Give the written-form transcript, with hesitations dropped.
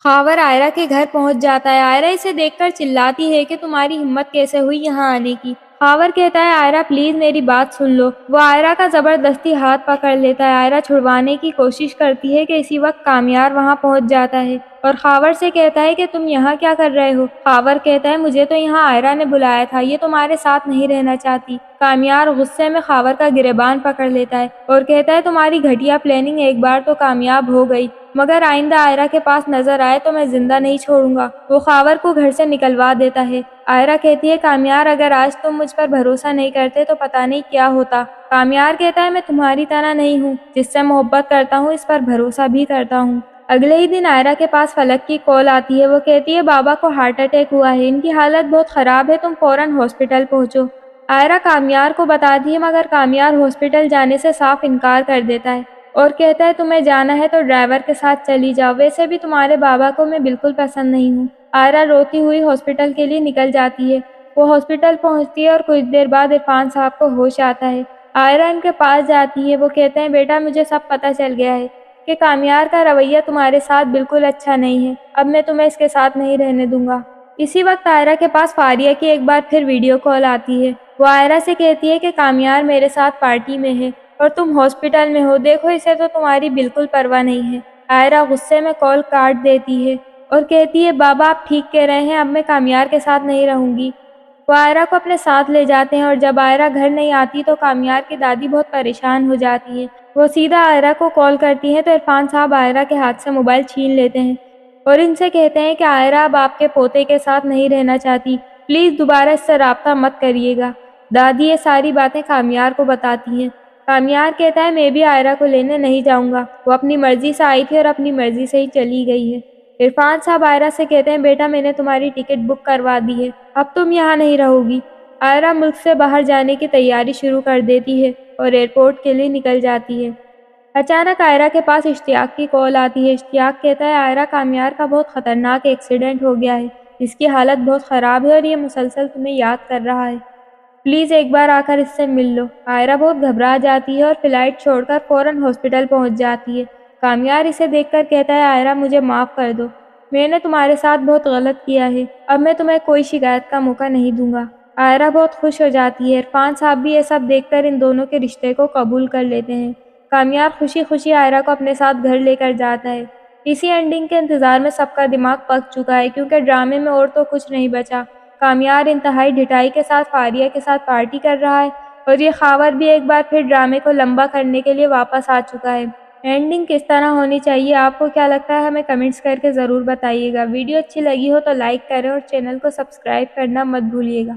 خاور آئرہ کے گھر پہنچ جاتا ہے۔ آئرہ اسے دیکھ کر چلاتی ہے کہ تمہاری ہمت کیسے ہوئی یہاں آنے کی۔ خاور کہتا ہے آئرہ پلیز میری بات سن لو۔ وہ آئرہ کا زبردستی ہاتھ پکڑ لیتا ہے۔ آئرہ چھڑوانے کی کوشش کرتی ہے کہ اسی وقت کامیار وہاں پہنچ جاتا ہے اور خاور سے کہتا ہے کہ تم یہاں کیا کر رہے ہو؟ خاور کہتا ہے مجھے تو یہاں آئرہ نے بلایا تھا، یہ تمہارے ساتھ نہیں رہنا چاہتی۔ کامیار غصے میں خاور کا گریبان پکڑ لیتا ہے اور کہتا ہے تمہاری گھٹیا پلاننگ ایک بار تو کامیاب ہو گئی، مگر آئندہ آئرہ کے پاس نظر آئے تو میں زندہ نہیں چھوڑوں گا۔ وہ خاور کو گھر سے نکلوا دیتا ہے۔ آئرہ کہتی ہے کامیار اگر آج تم مجھ پر بھروسہ نہیں کرتے تو پتہ نہیں کیا ہوتا۔ کامیار کہتا ہے میں تمہاری طرح نہیں ہوں، جس سے محبت کرتا ہوں اس پر بھروسہ بھی کرتا ہوں۔ اگلے ہی دن آئرہ کے پاس فلک کی کال آتی ہے۔ وہ کہتی ہے بابا کو ہارٹ اٹیک ہوا ہے، ان کی حالت بہت خراب ہے، تم فوراً ہاسپٹل پہنچو۔ آئرہ کامیار کو بتاتی ہے مگر کامیار ہاسپٹل جانے سے صاف انکار کر دیتا ہے اور کہتا ہے تمہیں جانا ہے تو ڈرائیور کے ساتھ چلی جاؤ، ویسے بھی تمہارے بابا کو میں بالکل پسند نہیں ہوں۔ آئرہ روتی ہوئی ہاسپٹل کے لیے نکل جاتی ہے۔ وہ ہاسپٹل پہنچتی ہے اور کچھ دیر بعد عرفان صاحب کو ہوش آتا ہے۔ آئرہ ان کے پاس جاتی ہے۔ وہ کہتے ہیں بیٹا مجھے سب پتہ چل گیا ہے کہ کامیار کا رویہ تمہارے ساتھ بالکل اچھا نہیں ہے، اب میں تمہیں اس کے ساتھ نہیں رہنے دوں گا۔ اسی وقت آئرہ کے پاس فاریہ کی ایک بار پھر ویڈیو کال آتی ہے۔ وہ آئرہ سے کہتی ہے کہ کامیار میرے ساتھ پارٹی میں ہے اور تم ہاسپٹل میں ہو، دیکھو اسے تو تمہاری بالکل پرواہ نہیں ہے۔ آئرہ غصے میں کال کاٹ دیتی ہے اور کہتی ہے بابا آپ ٹھیک کہہ رہے ہیں، اب میں کامیار کے ساتھ نہیں رہوں گی۔ وہ آئرہ کو اپنے ساتھ لے جاتے ہیں اور جب آئرہ گھر نہیں آتی تو کامیار کی دادی بہت پریشان ہو جاتی ہے۔ وہ سیدھا آئرہ کو کال کرتی ہیں تو عرفان صاحب آئرہ کے ہاتھ سے موبائل چھین لیتے ہیں اور ان سے کہتے ہیں کہ آئرہ اب آپ کے پوتے کے ساتھ نہیں رہنا چاہتی، پلیز دوبارہ اس سے رابطہ مت کریے گا۔ دادی یہ ساری باتیں کامیار کو بتاتی ہیں۔ کامیار کہتا ہے میں بھی آئرہ کو لینے نہیں جاؤں گا، وہ اپنی مرضی سے آئی تھی اور اپنی مرضی سے ہی چلی گئی ہے۔ عرفان صاحب آئرہ سے کہتے ہیں بیٹا میں نے تمہاری ٹکٹ بک کروا دی ہے، اب تم یہاں نہیں رہو گی۔ آئرہ ملک سے باہر جانے کی تیاری شروع کر دیتی ہے اور ایئرپورٹ کے لیے نکل جاتی ہے۔ اچانک آئرہ کے پاس اشتیاق کی کال آتی ہے۔ اشتیاق کہتا ہے آئرہ کامیار کا بہت خطرناک ایکسیڈنٹ ہو گیا ہے، اس کی حالت بہت خراب ہے اور یہ مسلسل تمہیں یاد کر رہا ہے، پلیز ایک بار آ کر اس سے مل لو۔ آئرہ بہت گھبرا جاتی ہے اور فلائٹ چھوڑ کر فوراً ہاسپٹل پہنچ جاتی ہے۔ کامیار اسے دیکھ کر کہتا ہے آئرہ مجھے معاف کر دو، میں نے تمہارے ساتھ بہت غلط کیا ہے، اب میں تمہیں کوئی شکایت کا موقع نہیں دوں گا۔ آئرہ بہت خوش ہو جاتی ہے۔ عرفان صاحب بھی یہ سب دیکھ کر ان دونوں کے رشتے کو قبول کر لیتے ہیں۔ کامیار خوشی خوشی آئرہ کو اپنے ساتھ گھر لے کر جاتا ہے۔ اسی اینڈنگ کے انتظار میں سب کا دماغ پک چکا ہے کیونکہ ڈرامے میں اور تو کچھ نہیں بچا۔ کامیار انتہائی ڈھٹائی کے ساتھ فاریہ کے ساتھ پارٹی کر رہا ہے اور یہ خاور بھی ایک بار پھر ڈرامے کو لمبا کرنے کے لیے واپس آ چکا ہے۔ اینڈنگ کس طرح ہونی چاہیے، آپ کو کیا لگتا ہے، ہمیں کمنٹس کر کے ضرور بتائیے گا۔ ویڈیو اچھی لگی ہو تو لائک کریں اور چینل کو سبسکرائب کرنا مت بھولیے گا۔